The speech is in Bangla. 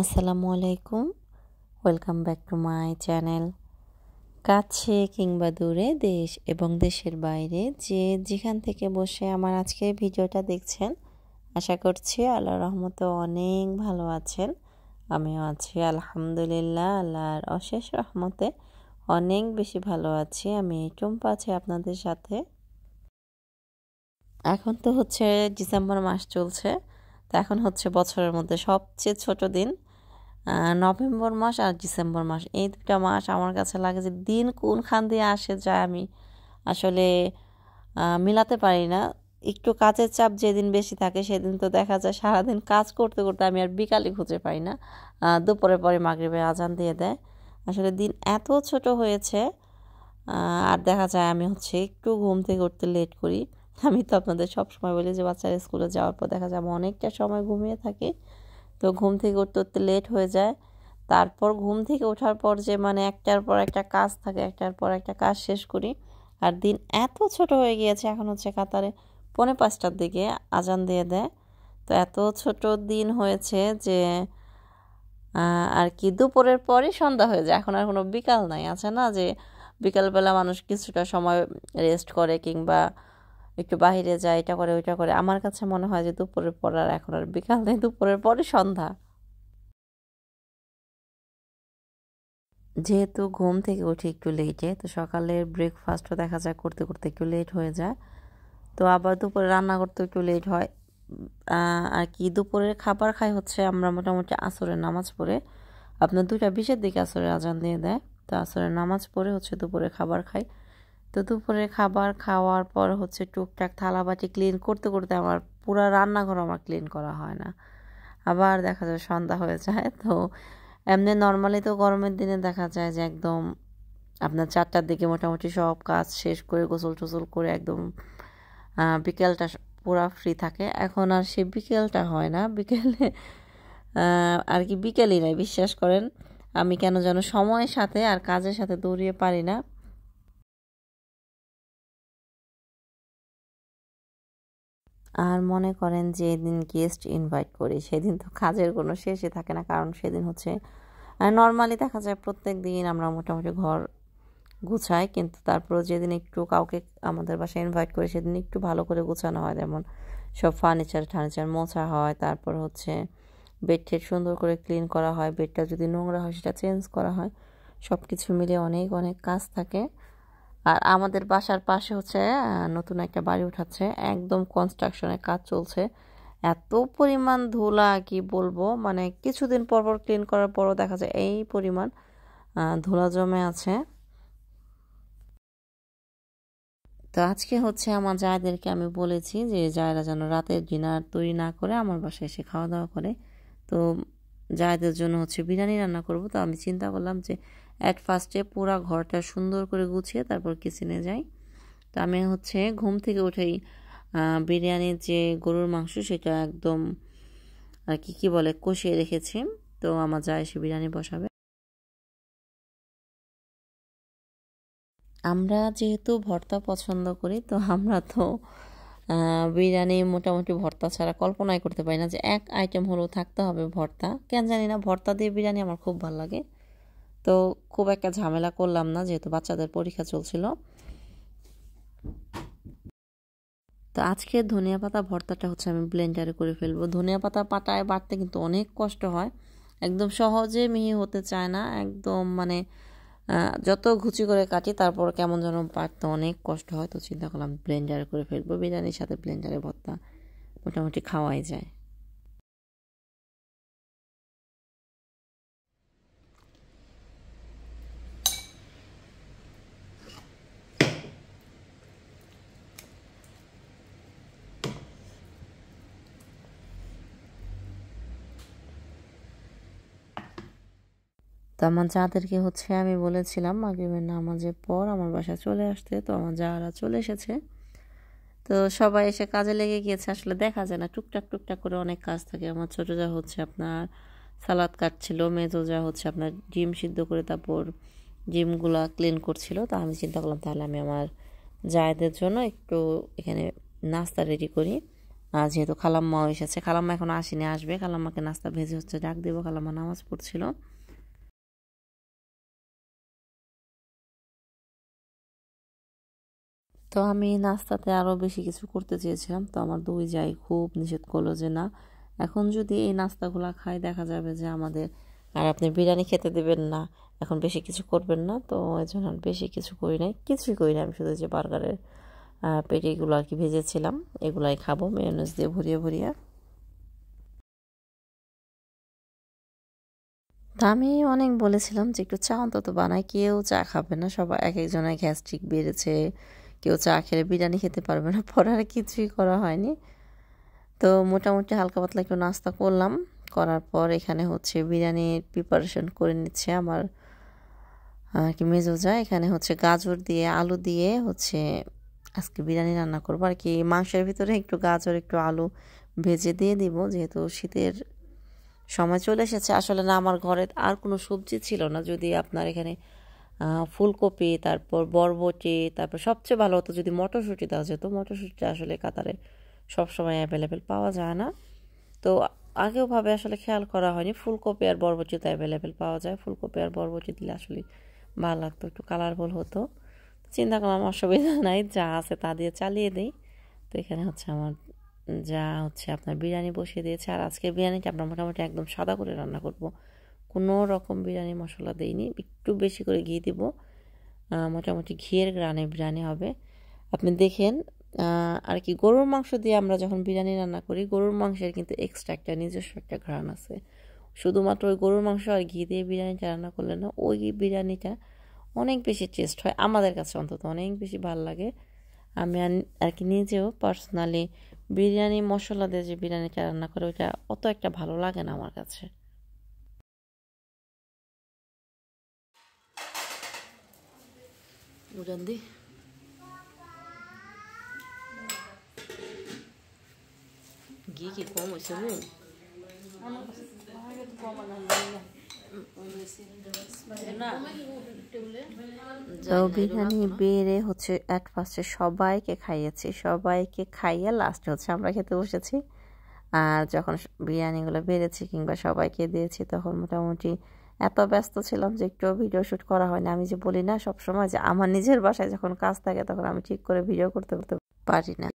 আসসালামু আলাইকুম, welcome back to my channel. কাছে কিংবা দূরে, দেশ এবং দেশের বাইরে যে যেখান থেকে বসে আমার আজকের ভিডিওটা দেখছেন, আশা করছি আল্লাহর রহমতে অনেক ভালো আছেন। আমিও আছি আলহামদুলিল্লাহ, আল্লাহর অশেষ রহমতে অনেক বেশি ভালো আছি। আমি টুম্পা আছি আপনাদের সাথে। এখন তো হচ্ছে ডিসেম্বর মাস চলছে, তো এখন হচ্ছে বছরের মধ্যে সবচেয়ে ছোট দিন নভেম্বর মাস আর ডিসেম্বর মাস। এই দুটা মাস আমার কাছে লাগে যে দিন কোনখান দিয়ে আসে যায় আমি আসলে মিলাতে পারি না। একটু কাজের চাপ যেদিন বেশি থাকে সেদিন তো দেখা যায় সারাদিন কাজ করতে করতে আমি আর বিকালই খুঁজে পাই না। দুপুরে পরে মাগরিবের আজান দিয়ে দেয়। আসলে দিন এত ছোট হয়েছে, আর দেখা যায় আমি হচ্ছে একটু ঘুম থেকে উঠতে লেট করি। আমি তো আপনাদের সব সময় বলি যে বাচ্চারা স্কুলে যাওয়ার পর দেখা যায় আমি অনেকটা সময় ঘুমিয়ে থাকি, তো ঘুম থেকে উঠতে উঠতে লেট হয়ে যায়। তারপর ঘুম থেকে ওঠার পর যে মানে একটার পর একটা কাজ থাকে, একটার পর একটা কাজ শেষ করি। আর দিন এত ছোট হয়ে গিয়েছে, এখন হচ্ছে কাতারে 4:45টার দিকে আজান দিয়ে দেয়। তো এত ছোট দিন হয়েছে যে আর কি দুপুরের পরই সন্ধ্যা হয়ে যায়। এখন আর কোনো বিকাল নাই, আছে না যে বিকালবেলা মানুষ কিছুটা সময় রেস্ট করে কিংবা একটু বাইরে যায়, এটা করে ওইটা করে। আমার কাছে মনে হয় যে দুপুরের পর আর এখন আর বিকাল নেই, দুপুরের পরই সন্ধ্যা। যেহেতু ঘুম থেকে উঠি একটু লেটে, তো সকালের ব্রেকফাস্টও দেখা যায় করতে করতে একটু লেট হয়ে যায়। তো আবার দুপুরে রান্না করতে একটু লেট হয়। আর কি দুপুরের খাবার খাই হচ্ছে আমরা মোটামুটি আসরের নামাজ পড়ে, আপনার 2:20-এর দিকে আসরের আজান দিয়ে দেয়। তো আসরের নামাজ পড়ে হচ্ছে দুপুরে খাবার খাই। তো দুপুরে খাবার খাওয়ার পর হচ্ছে টুকটাক থালাবাটি ক্লিন করতে করতে আমার পুরো রান্নাঘর আমার ক্লিন করা হয় না। আবার দেখা যায় সন্ধ্যা হয়ে যায়। তো এমনি নর্মালি তো গরমের দিনে দেখা যায় যে একদম আপনার 4টার দিকে মোটামুটি সব কাজ শেষ করে গোসল টোসল করে একদম বিকেলটা পুরা ফ্রি থাকে। এখন আর সে বিকেলটা হয় না, বিকেলে আর কি বিকেলই নাই, বিশ্বাস করেন। আমি কেন যেন সময়ের সাথে আর কাজের সাথে দৌড়িয়ে পারি না। আর মনে করেন যে যেদিন গেস্ট ইনভাইট করি সেদিন তো কাজের কোনো শেষই থাকে না, কারণ সেদিন হচ্ছে নর্মালি দেখা যায় প্রত্যেক দিন আমরা মোটামুটি ঘর গুছাই, কিন্তু তারপর যেদিন একটু কাউকে আমাদের বাসায় ইনভাইট করি সেদিন একটু ভালো করে গুছানো হয়। যেমন সব ফার্নিচার মোছা হয়, তারপর হচ্ছে বেডটেড সুন্দর করে ক্লিন করা হয়, বেডটা যদি নোংরা হয় সেটা চেঞ্জ করা হয়। সব কিছু মিলে অনেক অনেক কাজ থাকে। আর আমাদের বাসার পাশে হচ্ছে নতুন একটা বাড়ি উঠাচ্ছে, একদম কনস্ট্রাকশনের কাজ চলছে। এত পরিমাণ ধুলা কি বলবো, মানে কিছুদিন পর পর ক্লিন করার পরও দেখা যায় এই পরিমাণ ধুলা জমে আছে। তো আজকে হচ্ছে আমার জায়দেরকে আমি বলেছি যে জায়রা যেন রাতের ডিনার তৈরি না করে আমার বাসায় এসে খাওয়া দাওয়া করে। তো জায়দের জন্য হচ্ছে বিরিয়ানি রান্না করব। তো আমি চিন্তা করলাম যে অ্যাট ফার্স্টে পুরা ঘরটা সুন্দর করে গুছিয়ে তারপর কিচেনে যাই। তো আমি হচ্ছে ঘুম থেকে উঠেই বিরিয়ানির যে গরুর মাংস সেটা একদম আর কি বলে কষিয়ে রেখেছি। তো আমার যা এসে বিরিয়ানি বসাবে। আমরা যেহেতু ভর্তা পছন্দ করি, তো আমরা তো বিরিয়ানি মোটামুটি ভর্তা ছাড়া কল্পনাই করতে পারি না যে এক আইটেম হলেও থাকতে হবে ভর্তা। কেন জানি না, ভর্তা দিয়ে বিরিয়ানি আমার খুব ভালো লাগে। তো খুব একটা ঝামেলা করলাম না, যেহেতু বাচ্চাদের পরীক্ষা চলছিল। তো আজকে ধনিয়া পাতা ভর্তাটা হচ্ছে আমি ব্লেন্ডারে করে ফেলবো। ধনিয়া পাতা পাতায় বাটতে কিন্তু অনেক কষ্ট হয়, একদম সহজে মিহি হতে চায় না একদম, মানে যত ঘুচি করে কাটি তারপর কেমন যেন বাটতে অনেক কষ্ট হয়। তো চিন্তা করলাম ব্লেন্ডারে করে ফেলবো, বিরিয়ানির সাথে ব্লেন্ডারে ভর্তা মোটামুটি খাওয়াই যায়। তো আমার যাদেরকে হচ্ছে আমি বলেছিলাম মাগরিবের নামাজের পর আমার বাসায় চলে আসতে, তো আমার যারা চলে এসেছে। তো সবাই এসে কাজে লেগে গিয়েছে। আসলে দেখা যায় না, টুকটাক টুকটাক করে অনেক কাজ থাকে। আমার ছোটো যা হচ্ছে আপনার সালাদ কাটছিল, মেজো যা হচ্ছে আপনার ডিম সিদ্ধ করে তারপর ডিমগুলা ক্লিন করছিল। তো আমি চিন্তা করলাম তাহলে আমি আমার জায়েদের জন্য একটু এখানে নাস্তা রেডি করি। যেহেতু খালাম্মাও এসেছে, খালাম্মা এখন আসেনি, আসবে। খালাম্মাকে নাস্তা ভেজে হচ্ছে ডাক দেবো, খালাম্মা নামাজ পড়ছিল। তো আমি নাস্তাতে আরও বেশি কিছু করতে চেয়েছিলাম, তো আমার দুই জাই খুব নিষেধ করলো যে না, এখন যদি এই নাস্তাগুলো খাই দেখা যাবে যে আমাদের আর আপনি বিরিয়ানি খেতে দেবেন না, এখন বেশি কিছু করবেন না। তো এই জন্য বেশি কিছু করি নাই, কিছুই করি না, আমি শুধু যে বার্গারের পেটিগুলো আর কি ভেজেছিলাম, এগুলাই খাবো মেয়োনেজ দিয়ে ভরিয়ে ভরিয়ে। তা আমি অনেক বলেছিলাম যে একটু চা অন্তত বানাই, কেউ চা খাবে না, সবাই এক একজনের গ্যাস্ট্রিক বেড়েছে, কেউ চা খেলে বিরিয়ানি খেতে পারবে না, পরে আর কিছুই করা হয়নি। তো মোটামুটি হালকা পাতলা একটু নাস্তা করলাম, করার পর এখানে হচ্ছে বিরিয়ানির প্রিপারেশন করে নিচ্ছে আমার কি মেজোজা। এখানে হচ্ছে গাজর দিয়ে আলু দিয়ে হচ্ছে আজকে বিরিয়ানি রান্না করবো আর কি। মাংসের ভিতরে একটু গাজর একটু আলু ভেজে দিয়ে দিব, যেহেতু শীতের সময় চলে এসেছে। আসলে না আমার ঘরে আর কোনো সবজি ছিল না, যদি আপনার এখানে ফুলকপি, তারপর বরবটি, তারপর সবচেয়ে ভালো হতো যদি মটরশুঁটি দেওয়া যেত। মটরশুঁটিটা আসলে কাতারে সবসময় অ্যাভেলেবেল পাওয়া যায় না, তো আগেও ভাবে আসলে খেয়াল করা হয়নি। ফুলকপি আর বরবটি তো অ্যাভেলেবেল পাওয়া যায়, ফুলকপি আর বরবটি দিলে আসলে ভালো লাগতো, একটু কালারফুল হতো। চিন্তা করলাম অসুবিধা নাই, যা আছে তা দিয়ে চালিয়ে দিই। তো এখানে হচ্ছে আমার যা হচ্ছে আপনার বিরিয়ানি বসিয়ে দিয়েছে, আর আজকে বিরিয়ানিটা আমরা মোটামুটি একদম সাদা করে রান্না করব, কোনো রকম বিরিয়ানি মশলা দিইনি, একটু বেশি করে ঘি দিব, মোটামুটি ঘিয়ের গ্রানে বিরিয়ানি হবে। আপনি দেখেন আর কি, গরুর মাংস দিয়ে আমরা যখন বিরিয়ানি রান্না করি, গরুর মাংসের কিন্তু এক্সট্রা একটা নিজস্ব একটা ঘ্রাণ আছে। শুধুমাত্র ওই গরুর মাংস আর ঘি দিয়ে বিরিয়ানিটা রান্না করলে না, ওই বিরিয়ানিটা অনেক বেশি টেস্ট হয়, আমাদের কাছে অন্তত অনেক বেশি ভালো লাগে। আমি আর কি নিজেও পার্সোনালি বিরিয়ানি মশলা দিয়ে যে বিরিয়ানিটা রান্না করে ওইটা অত একটা ভালো লাগে না আমার কাছে। বুঝান্দি ঘি কি কম হয়েছে গো? তো বিরিয়ানি বেড়ে হচ্ছে অ্যাট ফার্স্টে সবাইকে খাইয়েছি, সবাইকে খাইয়ে লাস্টে হচ্ছে আমরা খেতে বসেছি। আর যখন বিরিয়ানিগুলো বেড়েছি কিংবা সবাইকে দিয়েছি, তখন মোটামুটি এত ব্যস্ত ছিলাম যে একটু ভিডিও শ্যুট করা হয়নি। আমি যে বলি না সবসময় যে আমার নিজের বাসায় যখন কাজ থাকে তখন আমি ঠিক করে ভিডিও করতে পারি না।